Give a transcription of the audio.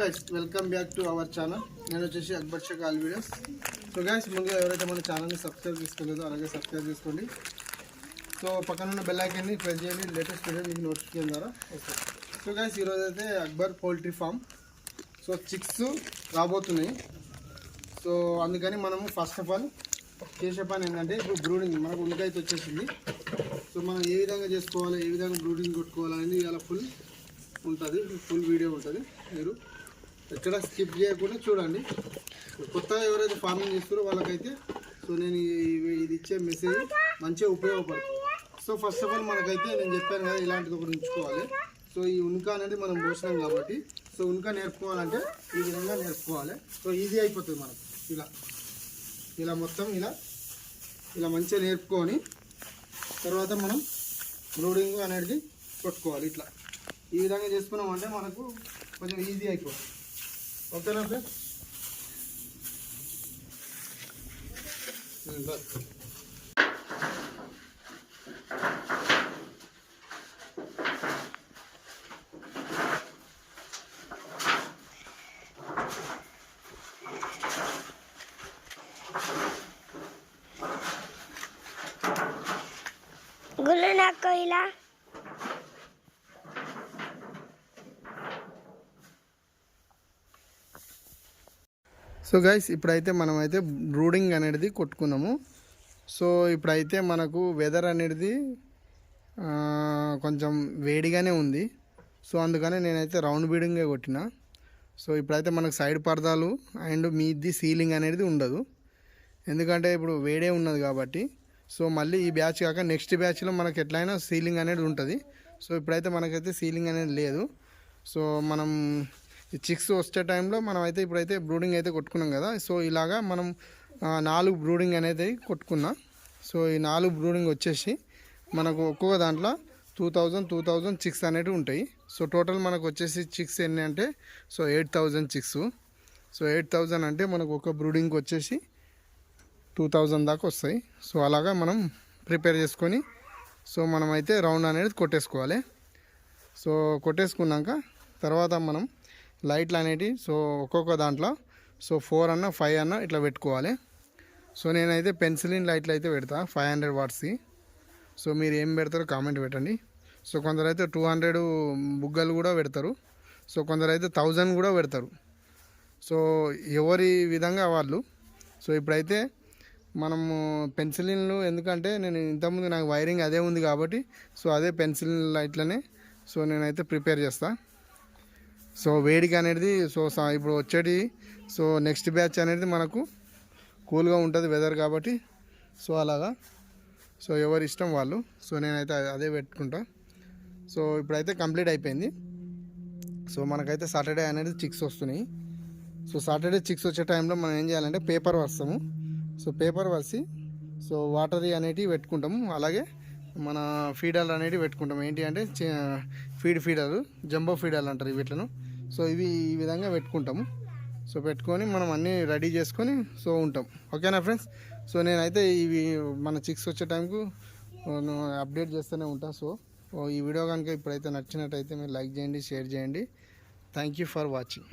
Guys welcome back to our channel. నేను వచ్చేసి Akbar Shaik all videos. So guys ముందుగా ఎవరైతే మన ఛానల్ని సబ్స్క్రైబ్ చేసుకోలేదో అలాగే సబ్స్క్రైబ్ చేసుకోండి. సో పక్కన ఉన్న బెల్ ఐకాన్ని ప్రెస్ చేయండి, లేటెస్ట్ వీడియో మీకు నోటిఫికేషన్ ద్వారా వస్తుంది. సో గైస్ ఈరోజు అయితే Akbar poultry farm. So chicks రాబోతున్నాయి. సో అందుకని మనము ఫస్ట్ ఆఫ్ ఆల్ చేసే పని ఏంటంటే ఇప్పుడు బ్రూడింగ్ మనకు ఉల్లికాయ వచ్చేసింది. సో మనం ఏ విధంగా చేసుకోవాలి, ఏ విధంగా బ్రూడింగ్ కొట్టుకోవాలనేది ఇలా ఫుల్ వీడియో ఉంటుంది. మీరు ఎక్కడ స్కిప్ చేయకుండా చూడండి. కొత్తగా ఎవరైతే ఫార్మింగ్ చేస్తారో వాళ్ళకైతే సో నేను ఇది ఇచ్చే మెసేజ్ మంచిగా ఉపయోగపడుతుంది. సో ఫస్ట్ ఆఫ్ ఆల్ మనకైతే నేను చెప్పాను కదా ఇలాంటిది ఒకటి ఉంచుకోవాలి. సో ఈ ఉనుక అనేది మనం పోసినాం కాబట్టి సో ఉనుక నేర్పుకోవాలంటే ఈ విధంగా నేర్పుకోవాలి. సో ఈజీ అయిపోతుంది మనకు. ఇలా మొత్తం ఇలా మంచిగా నేర్పుకొని తర్వాత మనం బ్రూడింగ్ అనేది కొట్టుకోవాలి. ఇట్లా ఈ విధంగా చేసుకున్నామంటే మనకు కొంచెం ఈజీ అయిపోతుంది. ఓకేనా ఫ్రెండ్స్? గుళ్ళు నాకు ఇలా సో గైస్ ఇప్పుడైతే మనమైతే బ్రూడింగ్ అనేది కొట్టుకున్నాము. సో ఇప్పుడైతే మనకు వెదర్ అనేది కొంచెం వేడిగానే ఉంది. సో అందుకని నేనైతే రౌండ్ బ్రీడింగే కొట్టిన. సో ఇప్పుడైతే మనకు సైడ్ పరదాలు అండ్ మీది సీలింగ్ అనేది ఉండదు, ఎందుకంటే ఇప్పుడు వేడే ఉన్నది కాబట్టి. సో మళ్ళీ ఈ బ్యాచ్ కాక నెక్స్ట్ బ్యాచ్లో మనకు ఎట్లయినా సీలింగ్ అనేది ఉంటుంది. సో ఇప్పుడైతే మనకైతే సీలింగ్ అనేది లేదు. సో మనం ఈ చిక్స్ వచ్చే టైంలో మనం అయితే ఇప్పుడైతే బ్రూడింగ్ అయితే కొట్టుకున్నాం కదా. సో ఇలాగా మనం 4 బ్రూడింగ్ అనేది కొట్టుకున్నా. సో ఈ 4 బ్రూడింగ్ వచ్చేసి మనకు ఒక్కొక్క దాంట్లో 2000 చిక్స్ అనేవి ఉంటాయి. సో టోటల్ మనకు వచ్చేసి చిక్స్ ఎన్ని అంటే సో 8000 చిక్స్. సో 8000 అంటే మనకు ఒక బ్రూడింగ్కి వచ్చేసి 2000 దాకా వస్తాయి. సో అలాగా మనం ప్రిపేర్ చేసుకొని సో మనమైతే రౌండ్ అనేది కొట్టేసుకోవాలి. సో కొట్టేసుకున్నాక తర్వాత మనం లైట్లు అనేటివి సో ఒక్కొక్క దాంట్లో సో 4 అన్న 5 అన్న ఇట్లా పెట్టుకోవాలి. సో నేనైతే పెన్సిలిన్ లైట్లు అయితే పెడతా 500 వాట్స్కి. సో మీరు ఏం పెడతారో కామెంట్ పెట్టండి. సో కొందరైతే 200 బుగ్గలు కూడా పెడతారు. సో కొందరైతే 1000 కూడా పెడతారు. సో ఎవరి విధంగా వాళ్ళు. సో ఇప్పుడైతే మనము పెన్సిలిన్లు, ఎందుకంటే నేను ఇంతకుముందు నాకు వైరింగ్ అదే ఉంది కాబట్టి సో అదే పెన్సిలిన్ లైట్లనే సో నేనైతే ప్రిపేర్ చేస్తాను. సో వేడికి అనేది సో ఇప్పుడు వచ్చేటి సో నెక్స్ట్ బ్యాచ్ అనేది మనకు కూల్గా ఉంటుంది వెదర్ కాబట్టి. సో అలాగా సో ఎవరి ఇష్టం వాళ్ళు. సో నేనైతే అదే పెట్టుకుంటా. సో ఇప్పుడైతే కంప్లీట్ అయిపోయింది. సో మనకైతే సాటర్డే అనేది చిక్స్ వస్తున్నాయి. సో సాటర్డే చిక్స్ వచ్చే టైంలో మనం ఏం చేయాలంటే పేపర్ వస్తాము. సో పేపర్ వసి సో వాటరీ అనేటివి పెట్టుకుంటాము. అలాగే మన ఫీడర్లు అనేటివి పెట్టుకుంటాము. ఏంటి అంటే ఫీడర్లు జంబో ఫీడర్లు అంటారు వీటిలను. సో ఇవి ఈ విధంగా పెట్టుకుంటాము. సో పెట్టుకొని మనం అన్నీ రెడీ చేసుకొని సో ఉంటాం. ఓకేనా ఫ్రెండ్స్? సో నేనైతే ఇవి మన చిక్స్ వచ్చే టైంకు అప్డేట్ చేస్తూనే ఉంటాను. సో ఈ వీడియో కనుక ఇప్పుడైతే నచ్చినట్టయితే మీరు లైక్ చేయండి, షేర్ చేయండి. Thank you for watching.